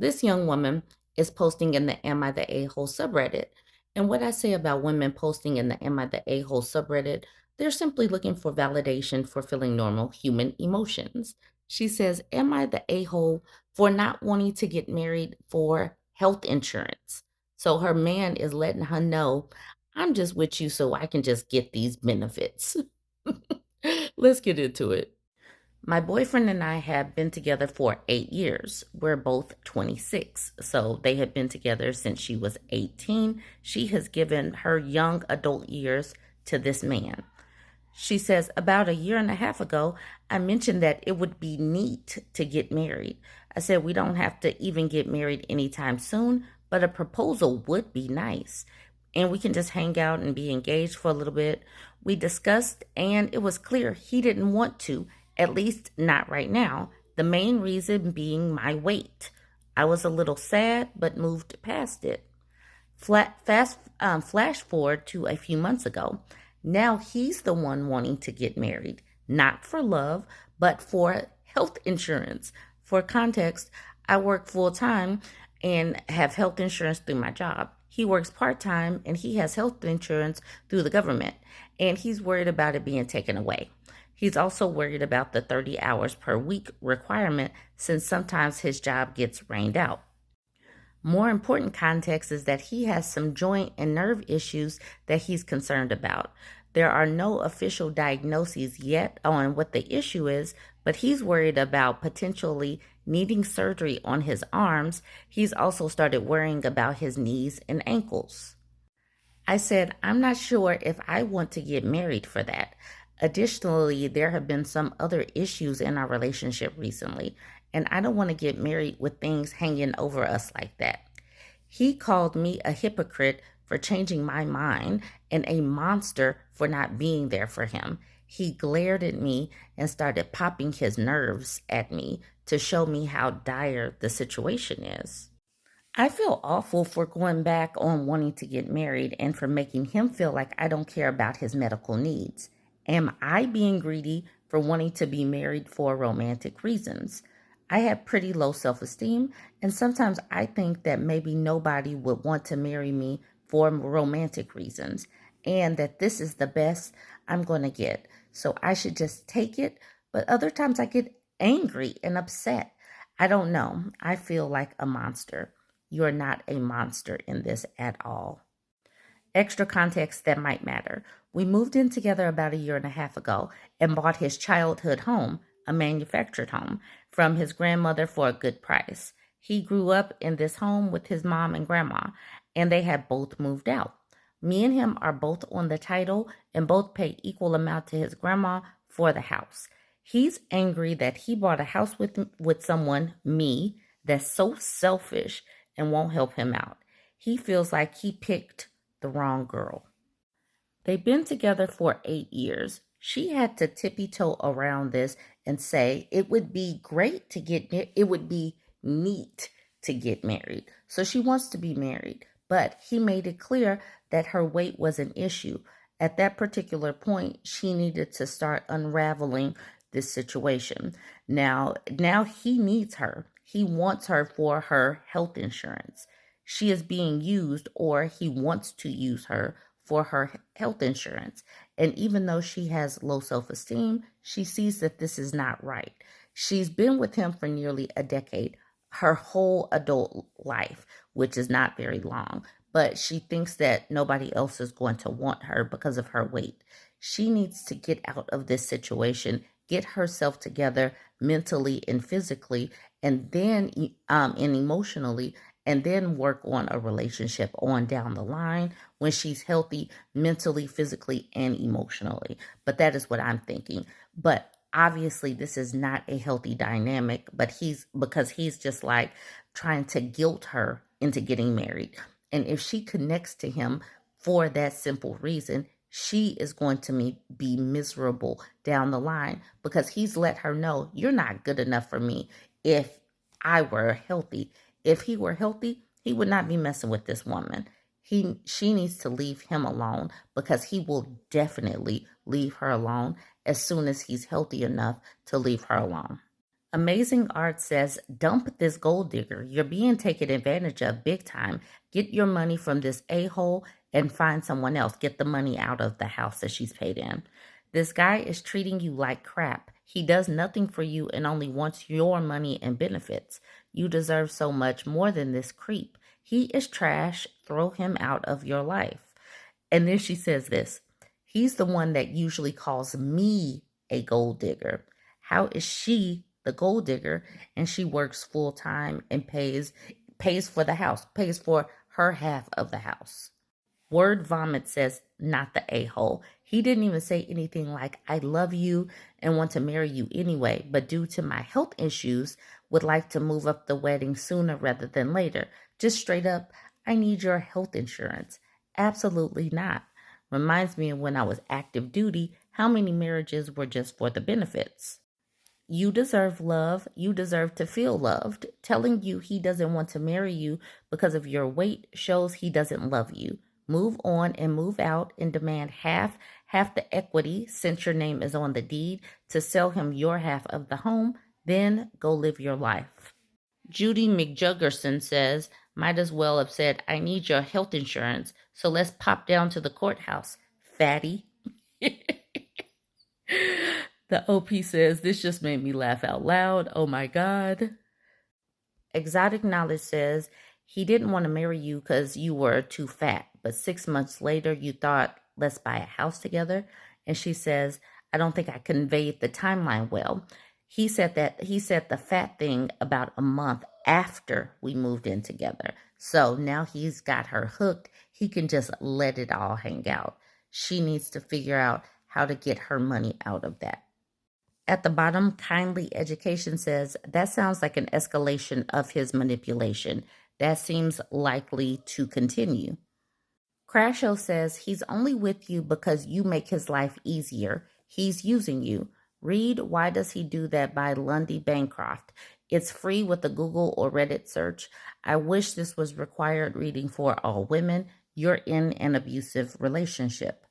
This young woman is posting in the Am I the A-hole subreddit. And what I say about women posting in the Am I the A-hole subreddit, they're simply looking for validation for feeling normal human emotions. She says, Am I the a-hole for not wanting to get married for health insurance? So her man is letting her know, I'm just with you so I can just get these benefits. Let's get into it. My boyfriend and I have been together for 8 years. We're both 26. So they have been together since she was 18. She has given her young adult years to this man. She says, about a year and a half ago, I mentioned that it would be neat to get married. I said, we don't have to even get married anytime soon, but a proposal would be nice. And we can just hang out and be engaged for a little bit. We discussed, and it was clear he didn't want to, at least not right now. The main reason being my weight. I was a little sad, but moved past it. Flash forward to a few months ago. Now he's the one wanting to get married, not for love, but for health insurance. For context, I work full time and have health insurance through my job. He works part time and he has health insurance through the government, and he's worried about it being taken away. He's also worried about the 30 hours per week requirement since sometimes his job gets rained out. More important context is that he has some joint and nerve issues that he's concerned about. There are no official diagnoses yet on what the issue is, but he's worried about potentially needing surgery on his arms. He's also started worrying about his knees and ankles. I said, I'm not sure if I want to get married for that. Additionally, there have been some other issues in our relationship recently, and I don't want to get married with things hanging over us like that. He called me a hypocrite for changing my mind and a monster for not being there for him. He glared at me and started popping his nerves at me to show me how dire the situation is. I feel awful for going back on wanting to get married and for making him feel like I don't care about his medical needs. Am I being greedy for wanting to be married for romantic reasons? I have pretty low self esteem, and sometimes I think that maybe nobody would want to marry me for romantic reasons, and that this is the best I'm going to get. So I should just take it. But other times I get angry and upset. I don't know. I feel like a monster. You're not a monster in this at all. Extra context that might matter. We moved in together about a year and a half ago and bought his childhood home, a manufactured home, from his grandmother for a good price. He grew up in this home with his mom and grandma, and they had both moved out. Me and him are both on the title and both pay equal amount to his grandma for the house. He's angry that he bought a house with someone, me, that's so selfish and won't help him out. He feels like he picked the wrong girl. They've been together for 8 years. She had to tippy toe around this and say it would be great to it would be neat to get married. So she wants to be married, but he made it clear that her weight was an issue. At that particular point, she needed to start unraveling this situation. Now he needs her. He wants her for her health insurance. She is being used, or he wants to use her for her health insurance. And even though she has low self-esteem, she sees that this is not right. She's been with him for nearly a decade, her whole adult life, which is not very long. But she thinks that nobody else is going to want her because of her weight. She needs to get out of this situation, get herself together mentally and physically, and then and emotionally, and then work on a relationship on down the line when she's healthy mentally, physically, and emotionally. But that is what I'm thinking. But obviously this is not a healthy dynamic, but he's just like trying to guilt her into getting married. And if she connects to him for that simple reason, she is going to be miserable down the line because he's let her know, you're not good enough for me if I were healthy. If he were healthy, he would not be messing with this woman. She needs to leave him alone because he will definitely leave her alone as soon as he's healthy enough to leave her alone. Amazing Art says, dump this gold digger. You're being taken advantage of big time. Get your money from this a-hole and find someone else. Get the money out of the house that she's paid in. This guy is treating you like crap. He does nothing for you and only wants your money and benefits. You deserve so much more than this creep. He is trash. Throw him out of your life. And then she says this, he's the one that usually calls me a gold digger. How is she the gold digger and she works full time and pays for the house, pays for her half of the house? Word Vomit says, not the a-hole. He didn't even say anything like, I love you and want to marry you anyway, but due to my health issues, would like to move up the wedding sooner rather than later. Just straight up, I need your health insurance. Absolutely not. Reminds me of when I was active duty, how many marriages were just for the benefits. You deserve love. You deserve to feel loved. Telling you he doesn't want to marry you because of your weight shows he doesn't love you. Move on and move out and demand half the equity since your name is on the deed to sell him your half of the home. Then go live your life. Judy McJuggerson says, might as well have said, I need your health insurance, so let's pop down to the courthouse, fatty. The OP says, this just made me laugh out loud. Oh my God. Exotic Knowledge says, he didn't want to marry you because you were too fat, but 6 months later you thought, let's buy a house together. And she says, I don't think I conveyed the timeline well. He said the fat thing about a month after we moved in together. So now he's got her hooked. He can just let it all hang out. She needs to figure out how to get her money out of that. At the bottom, Kindly Education says, that sounds like an escalation of his manipulation. That seems likely to continue. Crasho says, he's only with you because you make his life easier. He's using you. Read Why Does He Do That by Lundy Bancroft. It's free with a Google or Reddit search. I wish this was required reading for all women. You're in an abusive relationship.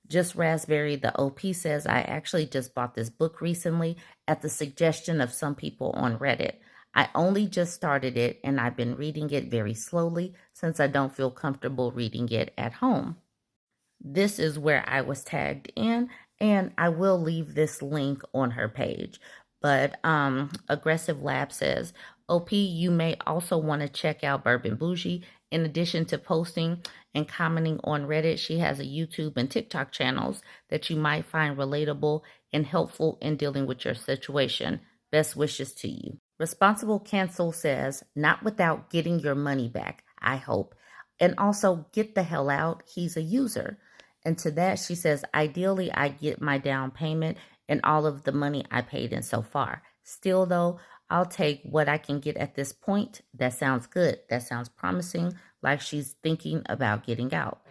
Just Raspberry, the OP says, I actually just bought this book recently at the suggestion of some people on Reddit. I only just started it and I've been reading it very slowly since I don't feel comfortable reading it at home. This is where I was tagged in, and I will leave this link on her page. But Aggressive Lab says, OP, you may also want to check out Bourbon Bougie. In addition to posting and commenting on Reddit, she has a YouTube and TikTok channels that you might find relatable and helpful in dealing with your situation. Best wishes to you. Responsible Cancel says, not without getting your money back, I hope. And also, get the hell out. He's a user. And to that, she says, ideally, I get my down payment and all of the money I paid in so far. Still, though, I'll take what I can get at this point. That sounds good. That sounds promising, like she's thinking about getting out.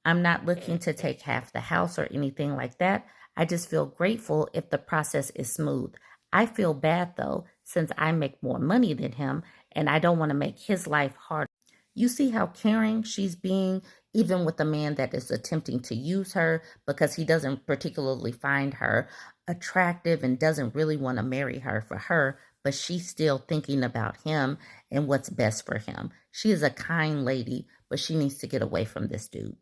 I'm not looking to take half the house or anything like that. I just feel grateful if the process is smooth. I feel bad, though, since I make more money than him, and I don't want to make his life harder. You see how caring she's being, even with a man that is attempting to use her because he doesn't particularly find her attractive and doesn't really want to marry her for her, but she's still thinking about him and what's best for him. She is a kind lady, but she needs to get away from this dude.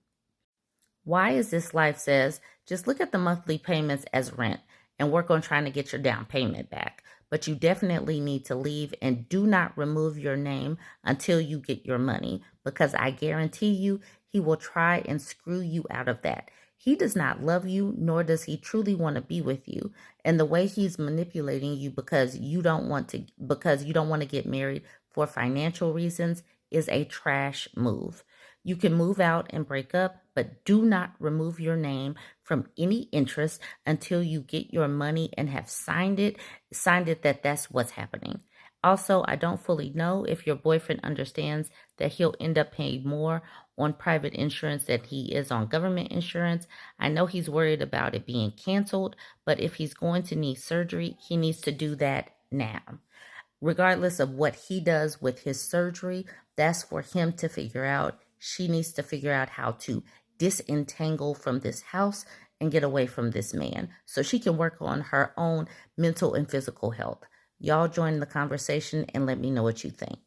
Why Is This Life says, just look at the monthly payments as rent and work on trying to get your down payment back. But you definitely need to leave and do not remove your name until you get your money, because I guarantee you he will try and screw you out of that. He does not love you, nor does he truly want to be with you. And the way he's manipulating you because you don't want to get married for financial reasons is a trash move. You can move out and break up, but do not remove your name from any interest until you get your money and have signed it that that's what's happening. Also, I don't fully know if your boyfriend understands that he'll end up paying more on private insurance than he is on government insurance. I know he's worried about it being canceled, but if he's going to need surgery, he needs to do that now. Regardless of what he does with his surgery, that's for him to figure out. She needs to figure out how to disentangle from this house and get away from this man so she can work on her own mental and physical health. Y'all join the conversation and let me know what you think.